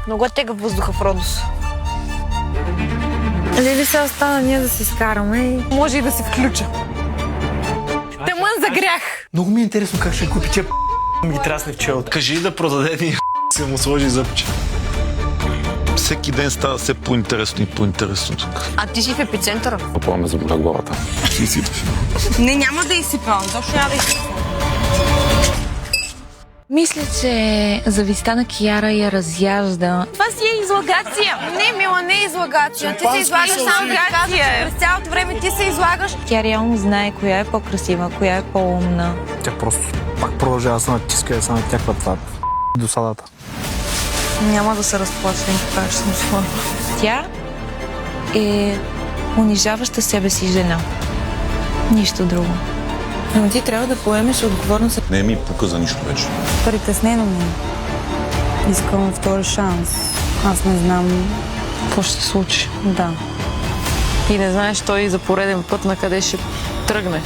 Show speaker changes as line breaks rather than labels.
Много е тегъв въздуха в Родос.
Лили се остана ние да се скараме и...
Може и да се включа. Тъмън за грях.
Много ми е интересно как ще купи, че ми ги трасне в челото.
Кажи да продаде ни се му сложи зъбче.
Всеки ден става все по-интересно и по-интересно тук.
А ти си в епицентъра.
Опала ме заболя главата. Ще изсипаш.
Не, няма да изсипвам. Точно няма да изсипвам. Мисля, че завистта на Кияра я разяжда. Това си е излагация.
Не, Мила, не е излагация. Ти се излагаш само да казваш. През цялото време ти се излагаш.
Тя реално знае коя е по-красива, коя е по-умна.
Тя просто пак продължава да се натиска и да се натяква това до салата.
Няма да се разплача да им покажа, че съм слаба. Тя е унижаваща себе си жена. Нищо друго. Но ти трябва да поемеш отговорност.
Не ми пука за нищо вече.
Притеснено ми. Искам втори шанс. Аз не знам
Какво ще се случи?
да.
И не знаеш той за пореден път на къде ще тръгне.